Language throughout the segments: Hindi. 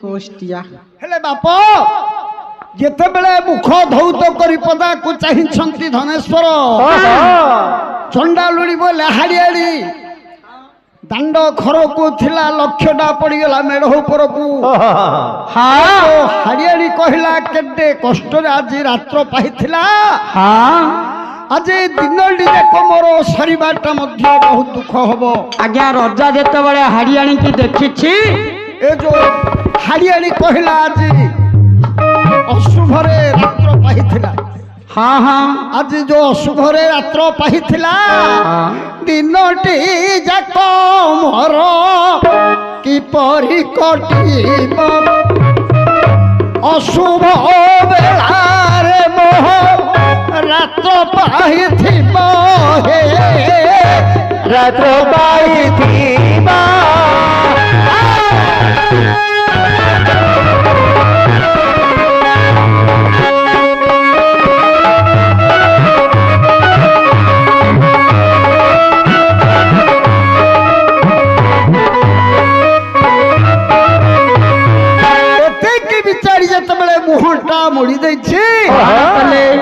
कोष्टिया हेले बाप जेते बेले मुख धौत करी पदा को चाहिछंती धनेश्वर चंडालुड़ी बोले हाड़ियाड़ी दांड घर को थिला लक्ष्यटा पड़गला मेढ़ ऊपर को हाँ हाड़ियाड़ी कहला केते कष्ट आज रात्र पाइथिला हाँ आज दिन मोर शरीरटा बहुत दुख हम आज्ञा रजा जेते बेले हाड़ियाणी की देखी ए जो हाड़ियाणी कहला आज अशुभरे रात्र पाइथिला हाँ हाँ आज जो अशुभरे रात्र पाइथिला दिनटी जाक मोर किपरि कटिब अशुभ बेलारे मोह रात्र पाइथिब हे रात्र पाइथिब मुहटा मुड़ी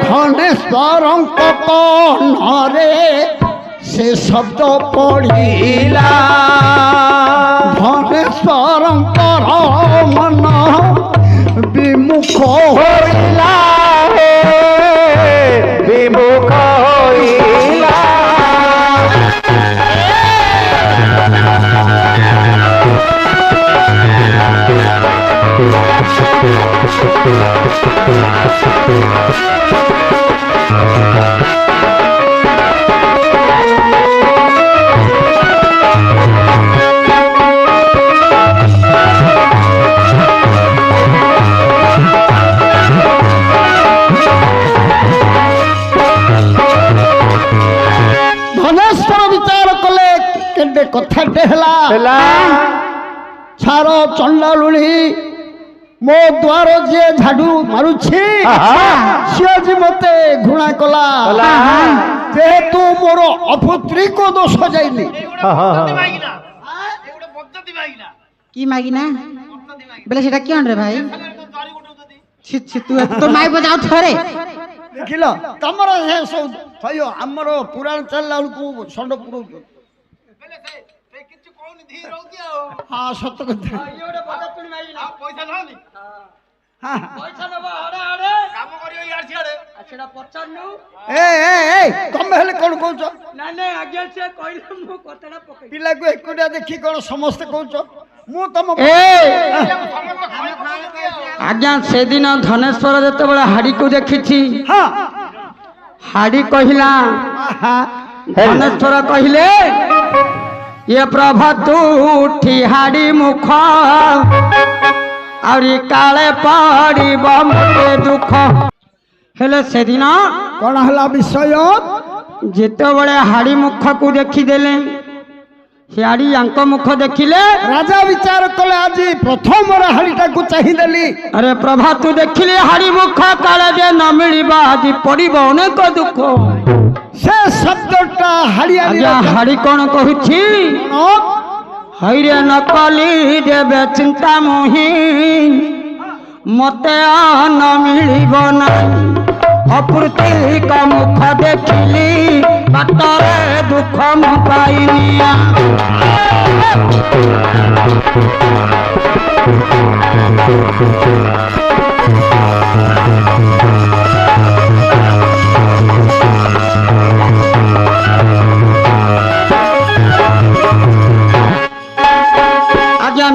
धनेश्वर कौनरे से शब्द पढ़िला धनेश्वर मन विमुख होइला विमुख होइला धनेश्वर विचार कले के कथाटे छार चंडालुणी मो द्वार जी झाड़ू मारुछि सी मते घृणा कला जेहेतु मोर अपुत्रिक दोष जाइली की मागिना बेले सेटा क्यों रे भाई छि छि तू तो माई बजाउ थरे देखिल तमर हे सब भयो हमर पुराण चलला को संड पुरो हाँ सत कथा पिला को एकुटिया देखी कौन समस्ते कौच आज्ञा से दिन धनेश्वर जेते बड़े हाड़ी को देखी हाड़ी कहला धनेश्वर कहले ये प्रभा तू उठी हाड़ी मुख और काले पड़ब मते दुख हेले से दिन कौन हला विषय जेते बड़े हाड़ी मुख को देखी देले हाड़ी यांक मुख देखिले राजा विचार कले आज प्रथम हाड़ीटा को चाहिदेली अरे प्रभा तू देखिले हाड़ी मुख काले जे न मिलबा आज पड़ब अनेक दुख से शब्दटा हाड़ियानी हाड़ी कौन कहूछि हैरे नकली देवे चिंता मोही मते न मिलिब ना अपूर्ति का मुख देखिली बाटरे दुख मु पाइनिया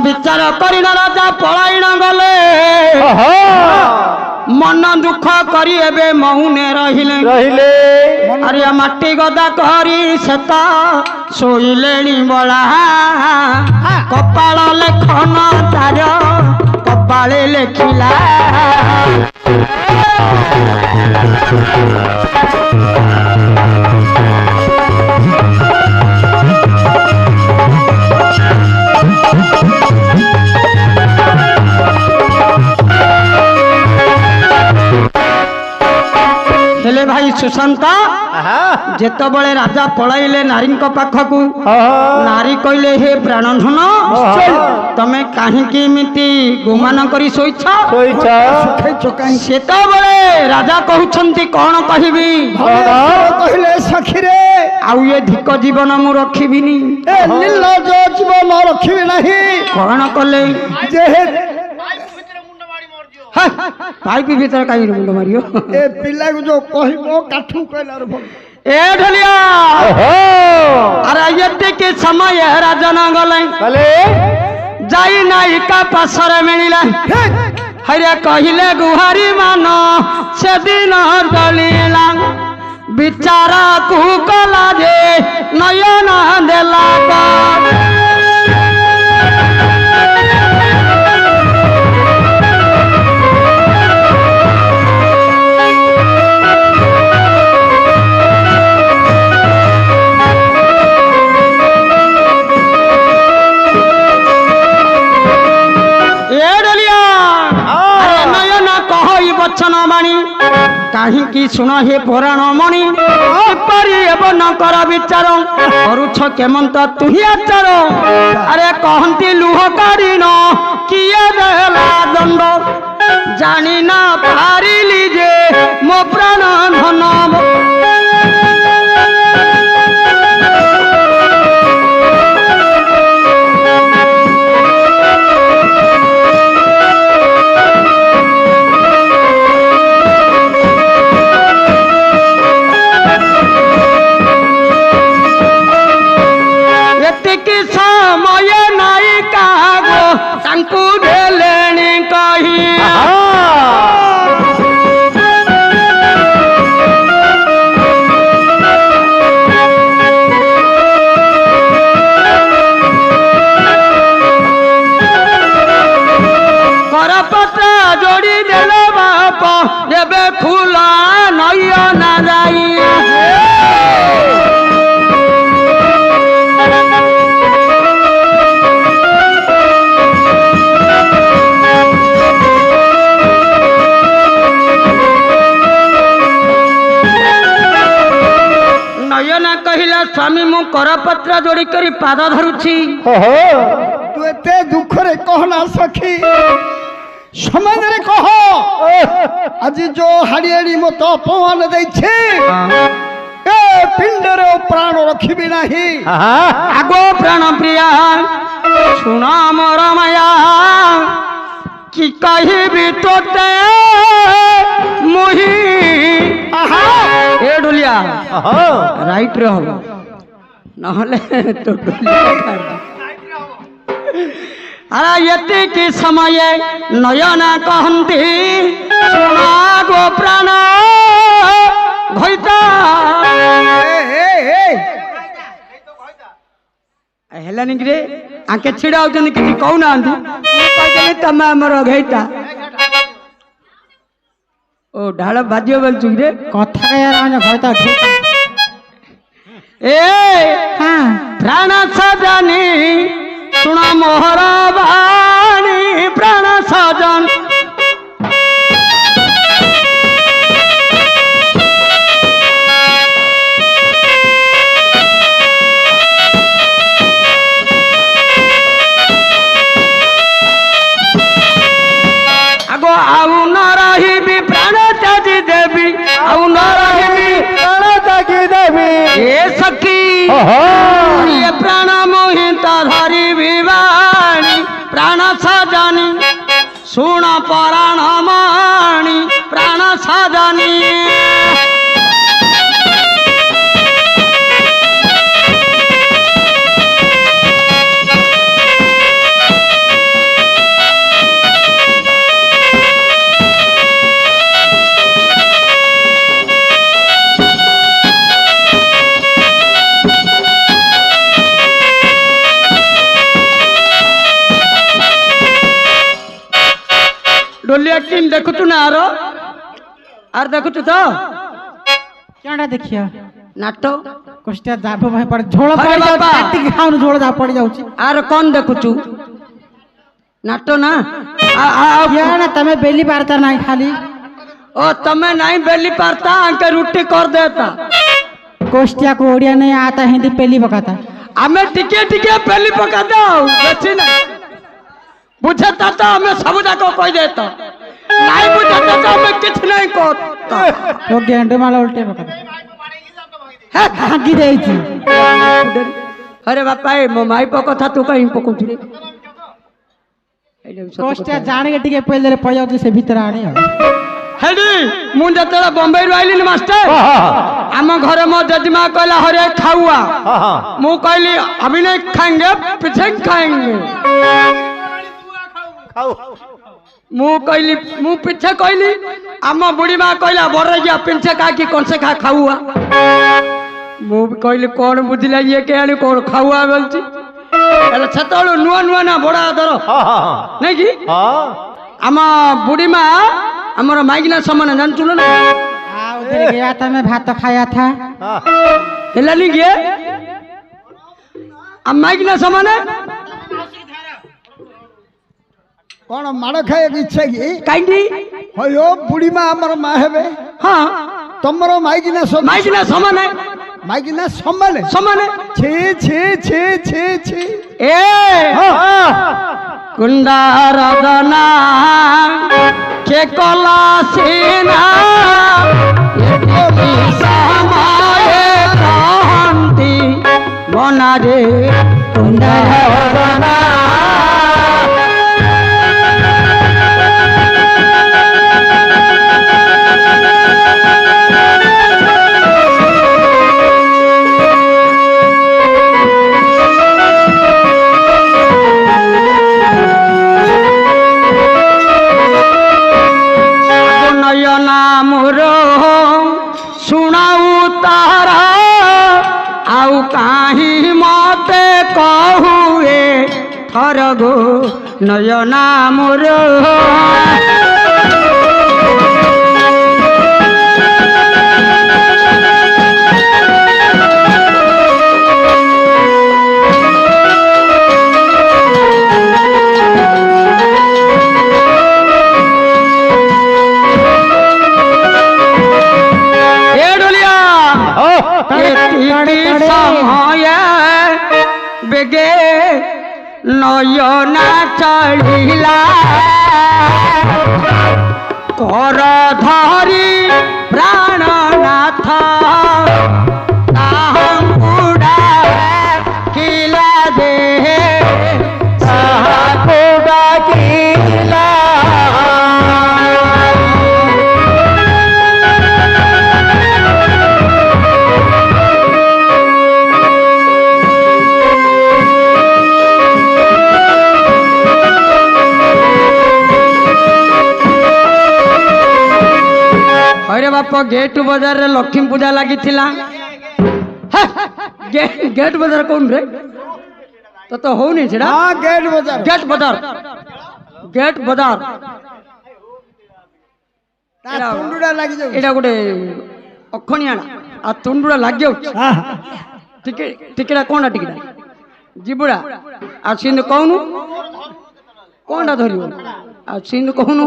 विचार करिना राजा पलायन गले मन दुख करी एबे मौने रहिले अरे माटी गदा करी सेता सोइलेनी बला कपाल लेखन तार कपाले लेखिला हेले भाई सुशांत जेतबळे राजा पळाइले नारी पाखकू नारी कहले हे प्राणधन तमे काहींकी एमिति गुमान करी सोइछ सेतबळे राजा कहउछंती कोन कहिबी कहले सखी रे आउ ये धिक जीवन मु रखिबिनी ए निर्लज जीवन रखिबी नाही कोन कले जे पाइप भीतर कहीं मुंड मारियो ए पिला को जो कहबो काठू कहला रे ए ढलिया अरे यते के समय राजा न गले जाई नाई का पासर मिलिला हरे कहिले गुहारी मान से दिन गलिला बिचारा कु कला जे नयन देला वचन बाणी कहीं शुण हे पुराण मणि न कर विचार करुछ केमंत तुही आचार अरे कहती लुह काढ़ीन किए देला दंड जानी ना पारिली जे मो प्राण धन स्वामी मु करपत्र जोड़ी करी पाद धरुछि तू एते दुख रे कहना सखी समझ रे कह आज जो हाड़ियाड़ी मत अपमान दै छे ए पिंड रे प्राण रखिबी नाही आगो प्राण प्रिया सुना मोर माया कि कहिबी तोते मुही ए डुलिया राइट रे हो नहले तो अरे यति की समय नयना कहती सुना गो प्राण घईता हेलानी रे आके छिड़ा होचन किछि कहू नांती कहले तमे हमर घईता ओ ढाल बाजियो बोलछु रे कथा यार आने घईता ठीक ए हां प्राण सजनी सुना मोहरा बाणी प्राण सजन आगो आउ न रही प्राण त्यागी देवी आउ न रही प्राण त्यागी देवी ए सखी ये प्राण मोहित धरी विवाणी प्राण सजनी सुण पराण माणी प्राण सजनी डोलिया टीम देखुचु ना आर देखुचु तो क्याडा देखियो नाटो कोष्टा जाबो भाई पर झोळ पड़ी जाउ काटी खाउन झोळ जा पड़ी जाउची आर कोन देखुचु नाटो ना या ना तमे बेली बारता नाही खाली ओ तमें नहीं बेली पारता अंके रोटी कर देता कोष्टिया को ओडिया नहीं आता हिंदी पेली पकाता हमें टिके टिके बेली पका दो बेची नहीं बुझता तो हमें सब जाको कह देता नहीं बुझता तो हमें कुछ नहीं कहता तो गेंडे माला उल्टे पकाता भागी दे अरे बापा मो माई पको था तू कहीं पको रे कोष्टिया जाने के टिके पहले पया से भीतर आने हेडी मु जतरा बॉम्बे रु आइली मास्टर आम घर मो जजमा कहला हरे खाऊआ मु कहली अभी नहीं खाएंगे पीछे खाएंगे मु कहली मु पीछे कहली आम बुढ़ी माँ कहला बड़े गया पीछे का कि कौन से खा खाऊआ मु कहली कौन बुझला ये के आनी कौन खाऊआ बोलची एला छतळु नुआ नुआ ना बड़ा दर नहीं कि आम बुढ़ी माँ हमारा माइकना सामान जान चुनो ना उधर गया था मैं भात तो खाया था हिला नहीं गया अब माइकना सामान है कौन माड़ खाए इच्छा की कहीं हयो बुढ़ी माँ हमर माँ हेबे हाँ तमरो माइकना सामान है माइकना सामान है छे छे छे छे छे ए कुंडारदना के कला सेना समाये कांति मना रे कुंडारदना सुनाऊ तारा आउ काही मते कहुए थर गो नयना मोर बेगे नयना चढ़िला कर धरी प्राणनाथ ताहंकुड़ा किला दे साहकुड़ा किला अरे बाप गेट बाजार रे लक्ष्मी पूजा लगी गेट बाजार कौन रे तो हो नहीं छड़ा हां गेट बाजार ता तुंडुडा लागि जाउ एटा गोटे अखणियाना आ तुंडुडा लाग जाउ हां टिकेटा कोनटा टिकेटा जिबुड़ा आ सिंध कहनु कोनटा धरियो आ सिंध कहनु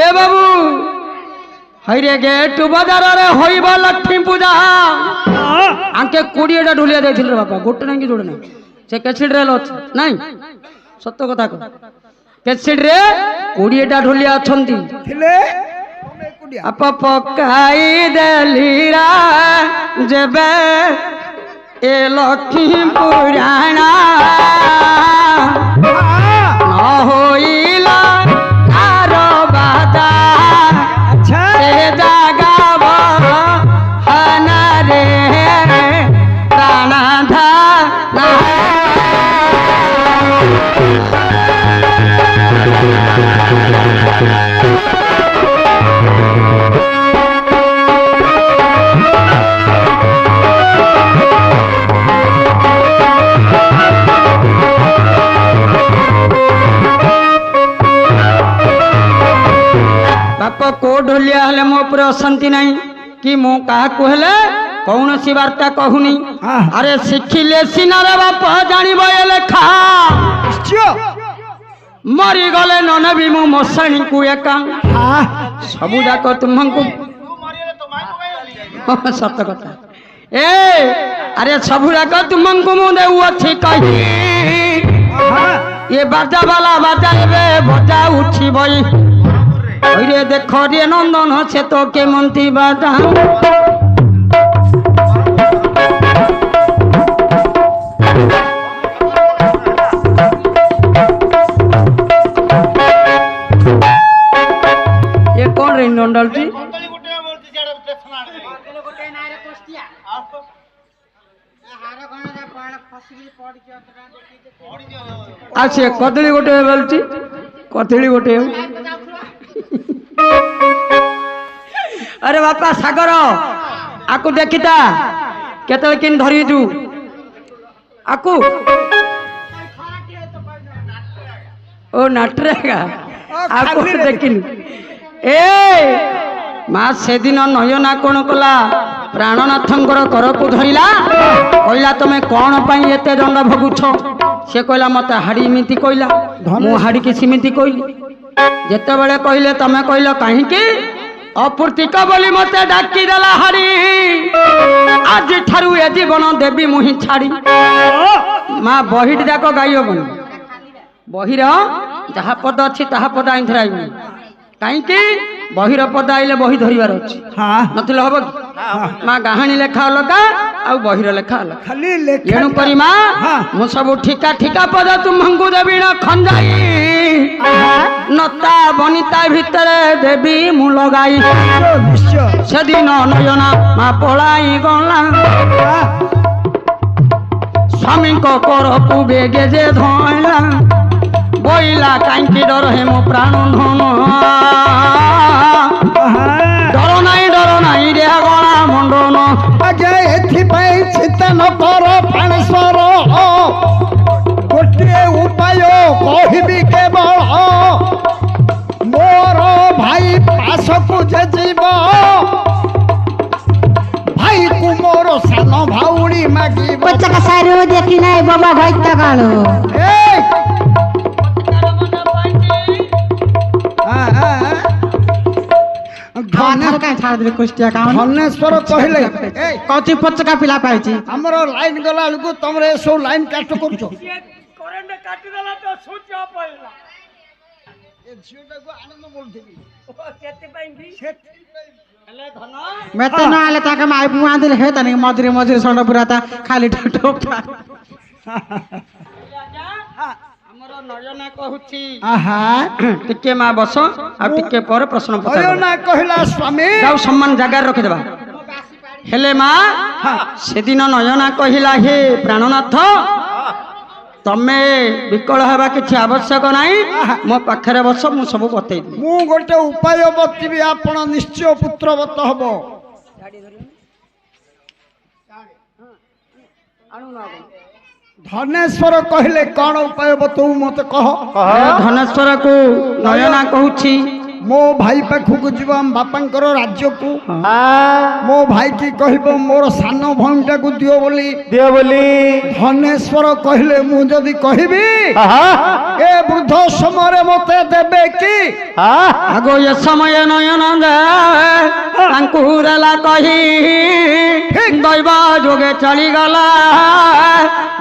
ए बाबू हईरे गेट बाजार रे होइबा लक्ष्मी पूजा आंके 20टा ढोलिया देथिल रे बापा गोटे नहीं कि जोड़े नहीं से कैसेट रे लछ नहीं सत्य कथा को कैसेट रे 20टा ढोलिया अछंती थिले आप पकाई देलीरा जेबे ए लक्ष्मी पुराणा न होइला तारो बादा बाप को ढोलिया हेले मो पर अशांति नहीं कि मो कहा कहले कौन सी वार्ता कहूनी अरे शिखिले सिनारे बाप जानिबो ए लेखा मरीगले न नेबी मु मशाणी को एका सबू जाक तुमको सत कथा ए अरे सबू जाक तुमको मु देउ अछि कहि ये बाजा वाला बाजा एबे बजा उठी बई ओरे देखो रे नंदन से तो के मंती बाजा ये कौन रे नंदन जी अच्छे कदली गोटे बोलची कदली गोटे अरे बापा सागर आकु देखिता केतल किन धरी जु आकु ओ नाटरेगा आकु देखिन ए माँ से दिन नयना कौन कला प्राणनाथंकर करकु धरला कहला तुम कौन पाई एते दंड भोगुछ से कहला मत हाड़ी इमिति कहला मु हाड़ी की सिमिति कहली जेते बेले कहले तमे कहल कहीं अपूर्तिक बोली मते डाकी देला हाड़ी आज ठारू ए जीवन देवी मुहि छाड़ी माँ बहिट जाक गाई हबन बहिर जहा पद अच्छी ताहा पद आई धराइबनी कहीं बहिर पद आइले बही धरिबार अछि नथिले हबो माँ गाहाणी लेखा अलगा आ बहिर लेखा अलगा खाली लेखा एणु करी माँ मु सब ठिका ठिका पद तुमको देवी न खंजाई नता बनिता भितरे देवी मु लगाई निश्चय से दिन नयना माँ पलाई गला स्वामी को करकु बेगे जे धइला बोइला कांकी डर हे मो प्राण धन डर नाई रे गणा मंडन आगे एथिपाई चिंता न कर प्राणेश्वर गोटे उपाय कहबी केवल मोर भाई पासकु जे जीव भाई को मोर सान भाउणी मागी पचका सारू देखी नाही बाबा भक्त काळो खाथर का छाड़ दे कुष्टिया का धनेश्वर कहले कौची पचका पिला पाइची हमरो लाइन गला लुगु तमरे सो लाइन काट करछो करंट काटी देला तो स्विच ऑफ होइला ए झियोटा को आनंद बोलथिबी ओ केते पाइंदी हेले धन मैं तो न आले ताके माई बुआ दिल हे तनी मजरे मजरे सोंड पुरा ता खाली ठोक हमरो नयना कहूची आहा टिके माँ बस आ टिके पर प्रश्न पचार नयना कहला स्वामी जाऊ सम्मान जगार रखि देबा हेले माँ से दिन नयना कहिला हे प्राणनाथ तमे विकल हेबा किछि आवश्यक नाही मो पाखरे बस मु सब बतै दी मु गोटे उपाय बतिबी आपण निश्चय पुत्रवत हबो धनेश्वर कहले कौन उपाय बतऊ मत कह धनेश्वर को नयना कहूची मो भाई पाखक जीवा बापांकर राज्य को मो भाई की कहबो मोर सान भौणीटा को दियो बोली धनेश्वर कहले मु जदी कहबी ए वृद्ध समय मते देबे की आगो ये समय नयना दे तांकुरला कही दैव जोगे चली गला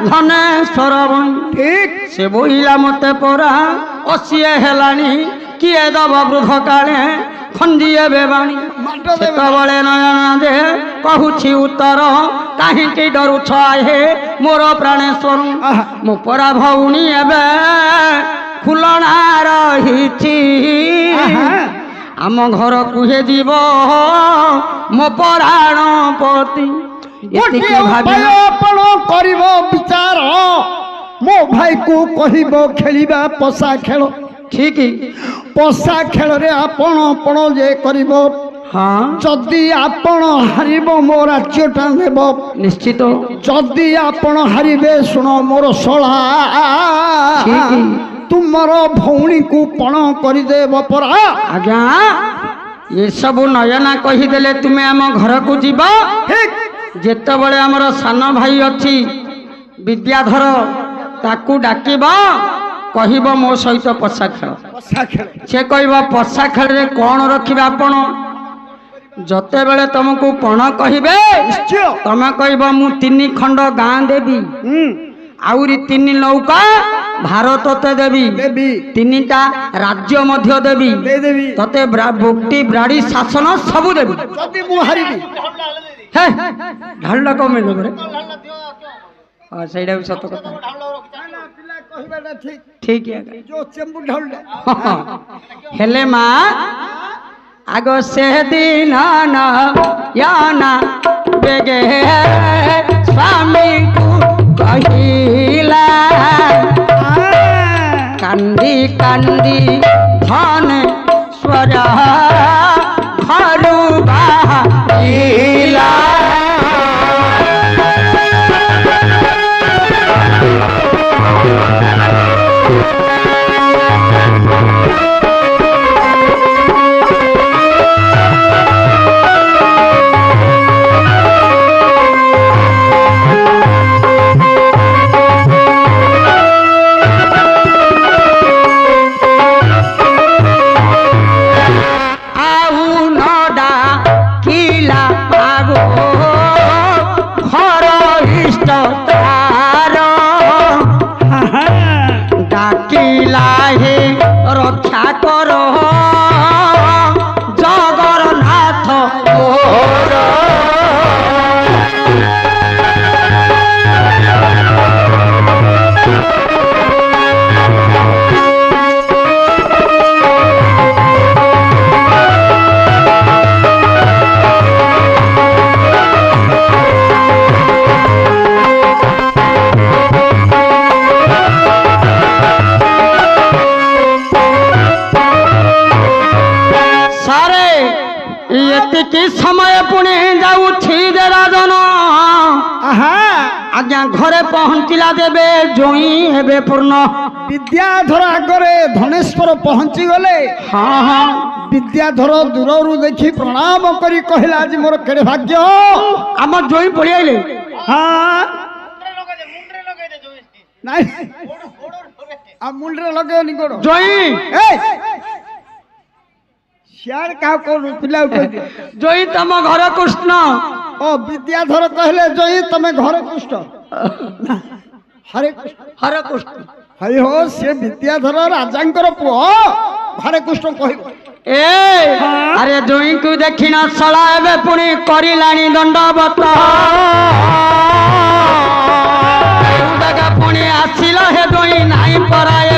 धनेश्वर ठीक से बोइला मते परा असिए हेलानी किए दब वृद्ध काले खंडिए बेबाणी सेतबले नयना दे कहूछि उत्तर काहींकि डरुछ हे मोर प्राणेश्वर मो परा भौणी एबे खुलना रहिछि आम घर कुहे जीव मो पराण पति गोटे उपाय आपण करिबो विचार मो भाई को कहिबो खेलिबा पसा खेल ठीक पसा खेल रे आपण आपण जे करिबो हाँ जदि आपण हारिबो मो राज्यटा देबो निश्चित जदि आपण हारिबे सुन मोर सळा तुमर भौणी को पण करि देबो परा आज्ञा ये सब नयना कहीदेले तुम्हें आम घर को जीव जेते बड़े आमर सान भाई अच्छी विद्याधर ताकू डाकिब କହିବ ମୋ ସହିତ ପଶା ଖେଳ। ପଶା ଖେଳ ସେ କହିବ ପଶା ଖେଳରେ କ'ଣ ରଖିବେ ଆପଣ? ଯେତେବେଳେ ତମକୁ ପଣ କହିବେ ନିଶ୍ଚୟ ତମେ କହିବ ମୁଁ 3 ଖଣ୍ଡ ଗାଁ ଦେବି, ଆହୁରି 3 ନୌକା ଭାରତ ତତେ ଦେବି, ଦେବି 3ଟା ରାଜ୍ୟ ମଧ୍ୟ ଦେବି, ଦେଇଦେବି ତତେ ଭୋକ୍ତି ବ୍ରାଡ଼ି ଶାସନ ସବୁ ଦେବି। ଯଦି ମୁଁ ହାରିବି ହେ ଢାଳଟା କମେଇ ଦେବରେ। ହଁ ସେଇଟା ବି ସତ କଥା। ପିଲା କହିବାଟା ଠିକ ଠିକ ଆଜ୍ଞା। ଯୋଉ ଚେମ୍ବୁ ଢାଳୁଟା ହେଲେ ମା ଆଗ ସେ ଦିନ ୟାନା ବେଗେ ସ୍ୱାମୀଙ୍କୁ କହିଲା କାନ୍ଦି କାନ୍ଦି ଧନେ ସ୍ୱର ଘରୁ ବାହାରିଲା। রক্ষা করো জগন্নাথ মোর। ଏତିକି ସମୟ ପୁଣି ଯାଉଛି ଯେ ରାଜନ ଆଜ୍ଞା ଘରେ ପହଞ୍ଚିଲା ଦେବେ ଜୋଇଁ ହେବେ ପୂର୍ଣ୍ଣ। ବିଦ୍ୟାଧର ଆଗରେ ଧନେଶ୍ୱର ପହଞ୍ଚି ଗଲେ। ହଁ ହଁ ବିଦ୍ୟାଧର ଦୂରରୁ ଦେଖି ପ୍ରଣାମ କରି କହିଲା ଆଜି ମୋର କେଡ଼େ ଭାଗ୍ୟ ଆମ ଜୋଇଁ ପଳେଇ ଆଇଲେ। ନାଇଁ ଆଉ ମୁଣ୍ଡରେ ଲଗେଇବନି ଗୋଡ଼ ଜୋଇଁ ସିଆଡ଼େ କାହା କହୁନୁ ପିଲା ଜୋଇଁ ତମ ଘର କୃଷ୍ଣ। ଓ ବିଦ୍ୟାଧର କହିଲେ ଜୋଇଁ ତମେ ଘର କୃଷ୍ଣ ହରେ ହରେ କୃଷ୍ଣ। ହଇ ହୋ ସେ ବିଦ୍ୟାଧର ରାଜାଙ୍କର ପୁଅ ହରେ କୃଷ୍ଣ କହିବ। ଆରେ ଜୋଇଁକୁ ଦେଖିନ ଶଳା ଏବେ ପୁଣି କରିଲାଣି ଦଣ୍ଡବତ। ପୁଣି ଆସିଲ ହେ ଜୋଇଁ ନାହିଁ ପରାୟ